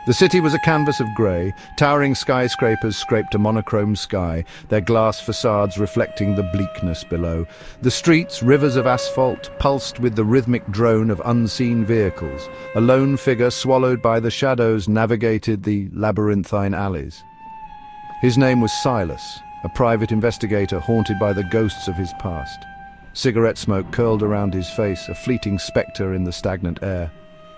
The city was a canvas of grey. Towering skyscrapers scraped a monochrome sky, their glass facades reflecting the bleakness below. The streets, rivers of asphalt, pulsed with the rhythmic drone of unseen vehicles. A lone figure, swallowed by the shadows, navigated the labyrinthine alleys. His name was Silas, a private investigator haunted by the ghosts of his past. Cigarette smoke curled around his face, a fleeting spectre in the stagnant air.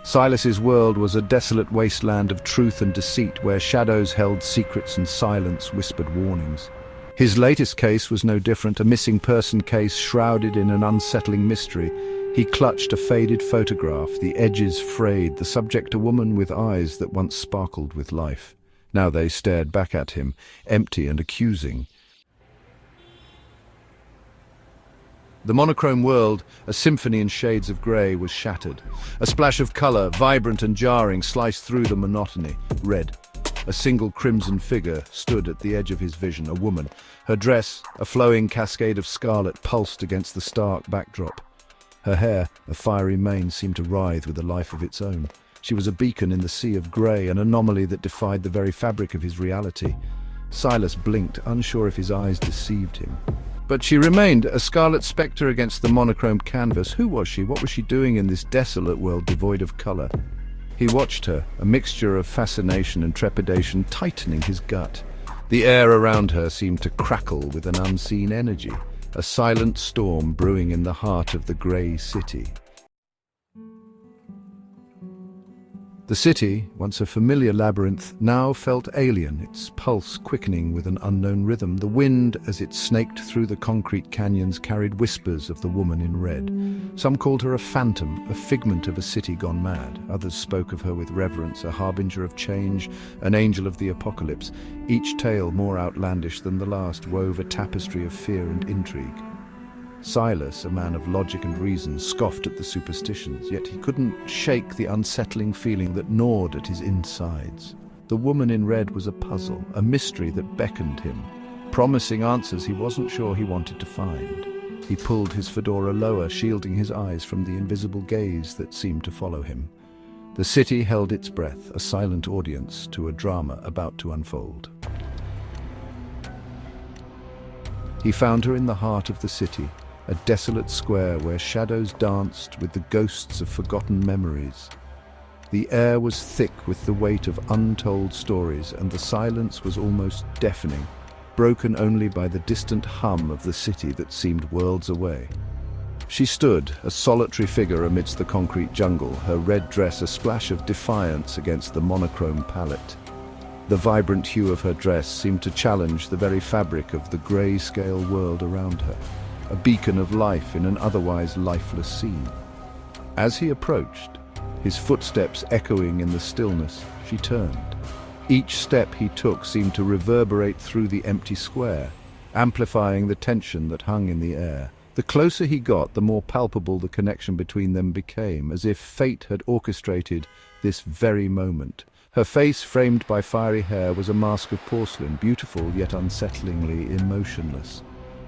Silas's world was a desolate wasteland of truth and deceit, where shadows held secrets and silence whispered warnings. His latest case was no different, a missing person case shrouded in an unsettling mystery. He clutched a faded photograph, the edges frayed, the subject a woman with eyes that once sparkled with life. Now they stared back at him, empty and accusing. The monochrome world, a symphony in shades of grey, was shattered. A splash of colour, vibrant and jarring, sliced through the monotony. Red. A single crimson figure stood at the edge of his vision, a woman. Her dress, a flowing cascade of scarlet, pulsed against the stark backdrop. Her hair, a fiery mane, seemed to writhe with a life of its own. She was a beacon in the sea of grey, an anomaly that defied the very fabric of his reality. Silas blinked, unsure if his eyes deceived him. But she remained, a scarlet spectre against the monochrome canvas. Who was she? What was she doing in this desolate world devoid of colour? He watched her, a mixture of fascination and trepidation tightening his gut. The air around her seemed to crackle with an unseen energy, a silent storm brewing in the heart of the grey city. The city, once a familiar labyrinth, now felt alien, its pulse quickening with an unknown rhythm. The wind, as it snaked through the concrete canyons, carried whispers of the woman in red. Some called her a phantom, a figment of a city gone mad. Others spoke of her with reverence, a harbinger of change, an angel of the apocalypse. Each tale, more outlandish than the last, wove a tapestry of fear and intrigue. Silas, a man of logic and reason, scoffed at the superstitions, yet he couldn't shake the unsettling feeling that gnawed at his insides. The woman in red was a puzzle, a mystery that beckoned him, promising answers he wasn't sure he wanted to find. He pulled his fedora lower, shielding his eyes from the invisible gaze that seemed to follow him. The city held its breath, a silent audience to a drama about to unfold. He found her in the heart of the city, a desolate square where shadows danced with the ghosts of forgotten memories. The air was thick with the weight of untold stories, and the silence was almost deafening, broken only by the distant hum of the city that seemed worlds away. She stood, a solitary figure amidst the concrete jungle, her red dress a splash of defiance against the monochrome palette. The vibrant hue of her dress seemed to challenge the very fabric of the grey-scale world around her, a beacon of life in an otherwise lifeless scene. As he approached, his footsteps echoing in the stillness, she turned. Each step he took seemed to reverberate through the empty square, amplifying the tension that hung in the air. The closer he got, the more palpable the connection between them became, as if fate had orchestrated this very moment. Her face, framed by fiery hair, was a mask of porcelain, beautiful yet unsettlingly emotionless.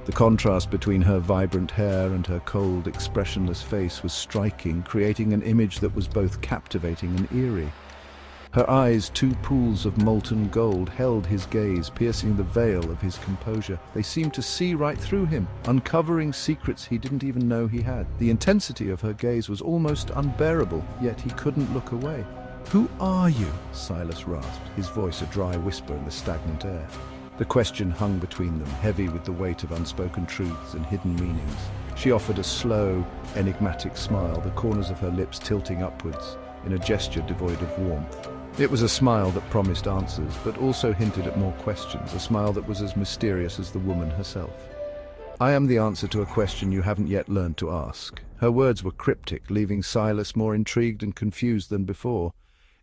The contrast between her vibrant hair and her cold, expressionless face was striking, creating an image that was both captivating and eerie. Her eyes, two pools of molten gold, held his gaze, piercing the veil of his composure. They seemed to see right through him, uncovering secrets he didn't even know he had. The intensity of her gaze was almost unbearable, yet he couldn't look away. "Who are you?" Silas rasped, his voice a dry whisper in the stagnant air. The question hung between them, heavy with the weight of unspoken truths and hidden meanings. She offered a slow, enigmatic smile, the corners of her lips tilting upwards, in a gesture devoid of warmth. It was a smile that promised answers, but also hinted at more questions, a smile that was as mysterious as the woman herself. "I am the answer to a question you haven't yet learned to ask." Her words were cryptic, leaving Silas more intrigued and confused than before.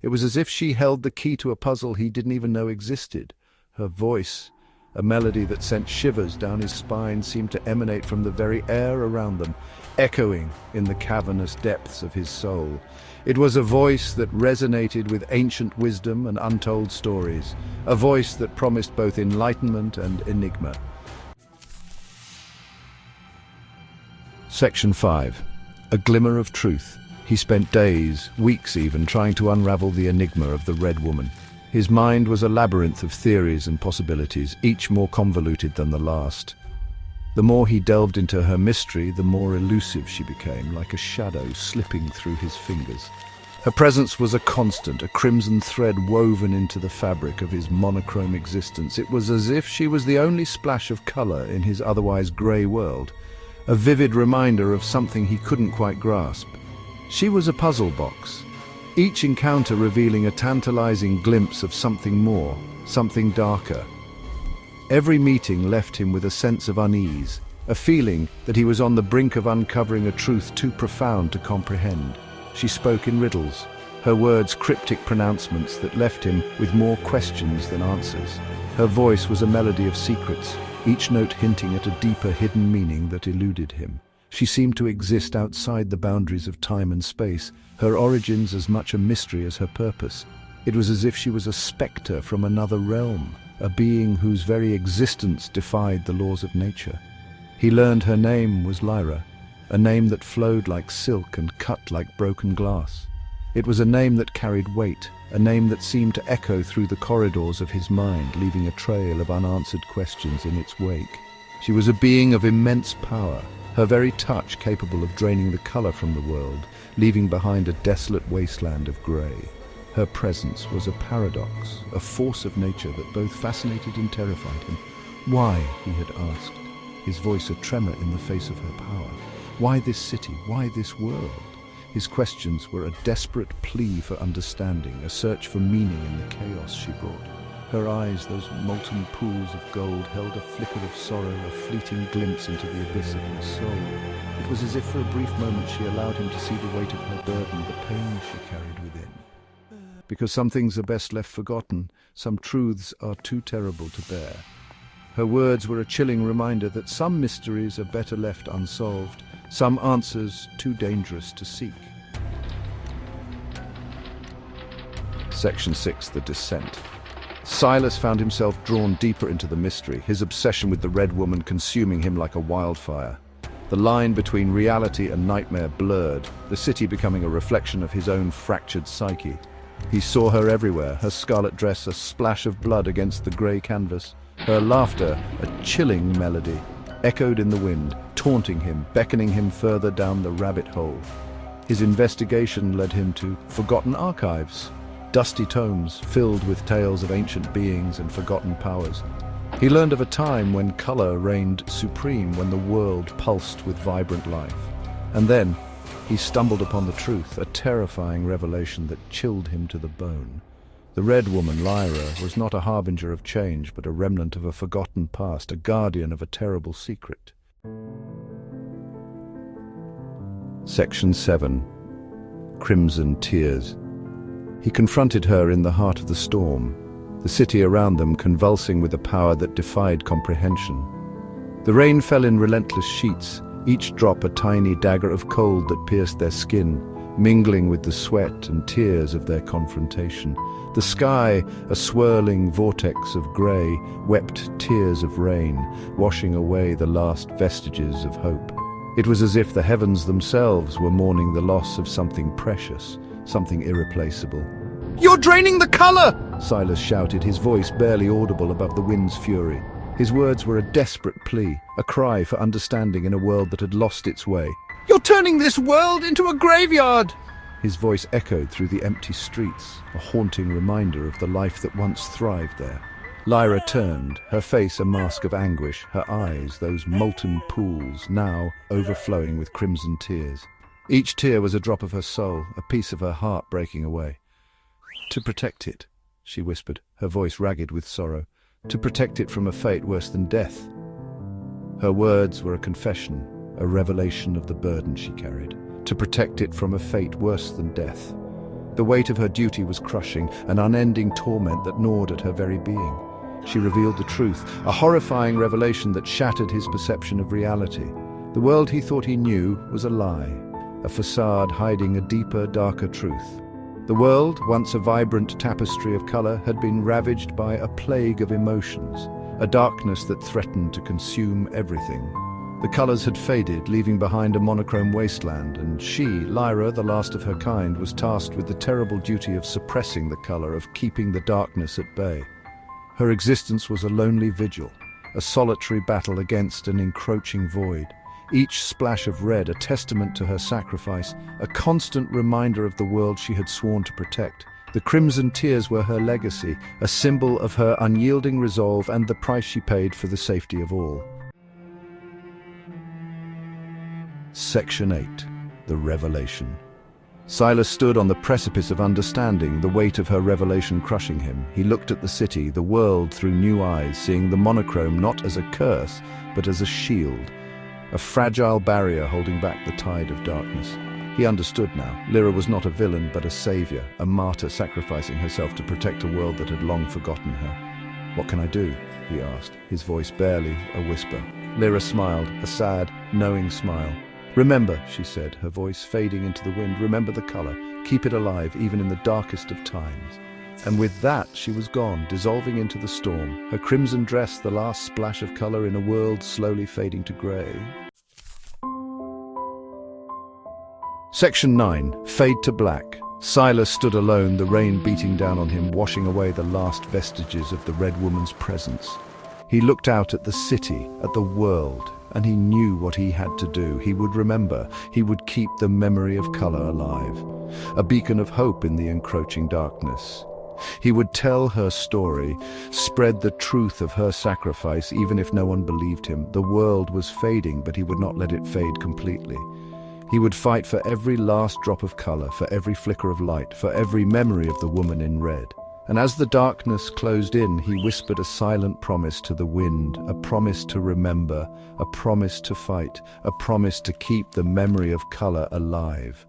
It was as if she held the key to a puzzle he didn't even know existed. Her voice, a melody that sent shivers down his spine, seemed to emanate from the very air around them, echoing in the cavernous depths of his soul. It was a voice that resonated with ancient wisdom and untold stories, a voice that promised both enlightenment and enigma. Section 5. A Glimmer of Truth. He spent days, weeks even, trying to unravel the enigma of the Red Woman. His mind was a labyrinth of theories and possibilities, each more convoluted than the last. The more he delved into her mystery, the more elusive she became, like a shadow slipping through his fingers. Her presence was a constant, a crimson thread woven into the fabric of his monochrome existence. It was as if she was the only splash of color in his otherwise grey world, a vivid reminder of something he couldn't quite grasp. She was a puzzle box, each encounter revealing a tantalizing glimpse of something more, something darker. Every meeting left him with a sense of unease, a feeling that he was on the brink of uncovering a truth too profound to comprehend. She spoke in riddles, her words cryptic pronouncements that left him with more questions than answers. Her voice was a melody of secrets, each note hinting at a deeper hidden meaning that eluded him. She seemed to exist outside the boundaries of time and space, her origins as much a mystery as her purpose. It was as if she was a spectre from another realm, a being whose very existence defied the laws of nature. He learned her name was Lyra, a name that flowed like silk and cut like broken glass. It was a name that carried weight, a name that seemed to echo through the corridors of his mind, leaving a trail of unanswered questions in its wake. She was a being of immense power, her very touch capable of draining the color from the world, leaving behind a desolate wasteland of grey. Her presence was a paradox, a force of nature that both fascinated and terrified him. Why, he had asked, his voice a tremor in the face of her power. Why this city? Why this world? His questions were a desperate plea for understanding, a search for meaning in the chaos she brought. Her eyes, those molten pools of gold, held a flicker of sorrow, a fleeting glimpse into the abyss of his soul. It was as if for a brief moment she allowed him to see the weight of her burden, the pain she carried within. Because some things are best left forgotten, some truths are too terrible to bear. Her words were a chilling reminder that some mysteries are better left unsolved, some answers too dangerous to seek. Section 6, The Descent. Silas found himself drawn deeper into the mystery, his obsession with the Red Woman consuming him like a wildfire. The line between reality and nightmare blurred, the city becoming a reflection of his own fractured psyche. He saw her everywhere, her scarlet dress a splash of blood against the grey canvas, her laughter a chilling melody, echoed in the wind, taunting him, beckoning him further down the rabbit hole. His investigation led him to forgotten archives, dusty tomes filled with tales of ancient beings and forgotten powers. He learned of a time when color reigned supreme, when the world pulsed with vibrant life. And then he stumbled upon the truth, a terrifying revelation that chilled him to the bone. The Red Woman, Lyra, was not a harbinger of change, but a remnant of a forgotten past, a guardian of a terrible secret. Section 7. Crimson Tears. He confronted her in the heart of the storm, the city around them convulsing with a power that defied comprehension. The rain fell in relentless sheets, each drop a tiny dagger of cold that pierced their skin, mingling with the sweat and tears of their confrontation. The sky, a swirling vortex of grey, wept tears of rain, washing away the last vestiges of hope. It was as if the heavens themselves were mourning the loss of something precious, something irreplaceable. "You're draining the color!" Silas shouted, his voice barely audible above the wind's fury. His words were a desperate plea, a cry for understanding in a world that had lost its way. "You're turning this world into a graveyard!" His voice echoed through the empty streets, a haunting reminder of the life that once thrived there. Lyra turned, her face a mask of anguish, her eyes, those molten pools, now overflowing with crimson tears. Each tear was a drop of her soul, a piece of her heart breaking away. "To protect it," she whispered, her voice ragged with sorrow, "to protect it from a fate worse than death." Her words were a confession, a revelation of the burden she carried. To protect it from a fate worse than death. The weight of her duty was crushing, an unending torment that gnawed at her very being. She revealed the truth, a horrifying revelation that shattered his perception of reality. The world he thought he knew was a lie, a facade hiding a deeper, darker truth. The world, once a vibrant tapestry of color, had been ravaged by a plague of emotions, a darkness that threatened to consume everything. The colors had faded, leaving behind a monochrome wasteland, and she, Lyra, the last of her kind, was tasked with the terrible duty of suppressing the color, of keeping the darkness at bay. Her existence was a lonely vigil, a solitary battle against an encroaching void. Each splash of red a testament to her sacrifice, a constant reminder of the world she had sworn to protect. The crimson tears were her legacy, a symbol of her unyielding resolve and the price she paid for the safety of all. Section 8. The Revelation. Silas stood on the precipice of understanding, the weight of her revelation crushing him. He looked at the city, the world, through new eyes, seeing the monochrome not as a curse, but as a shield, a fragile barrier holding back the tide of darkness. He understood now. Lyra was not a villain, but a savior, a martyr sacrificing herself to protect a world that had long forgotten her. "What can I do?" he asked, his voice barely a whisper. Lyra smiled, a sad, knowing smile. "Remember," she said, her voice fading into the wind, "remember the color. Keep it alive, even in the darkest of times." And with that, she was gone, dissolving into the storm, her crimson dress the last splash of color in a world slowly fading to gray. Section 9. Fade to black. Silas stood alone, the rain beating down on him, washing away the last vestiges of the Red Woman's presence. He looked out at the city, at the world, and he knew what he had to do. He would remember. He would keep the memory of color alive, a beacon of hope in the encroaching darkness. He would tell her story, spread the truth of her sacrifice, even if no one believed him. The world was fading, but he would not let it fade completely. He would fight for every last drop of color, for every flicker of light, for every memory of the woman in red. And as the darkness closed in, he whispered a silent promise to the wind, a promise to remember, a promise to fight, a promise to keep the memory of color alive.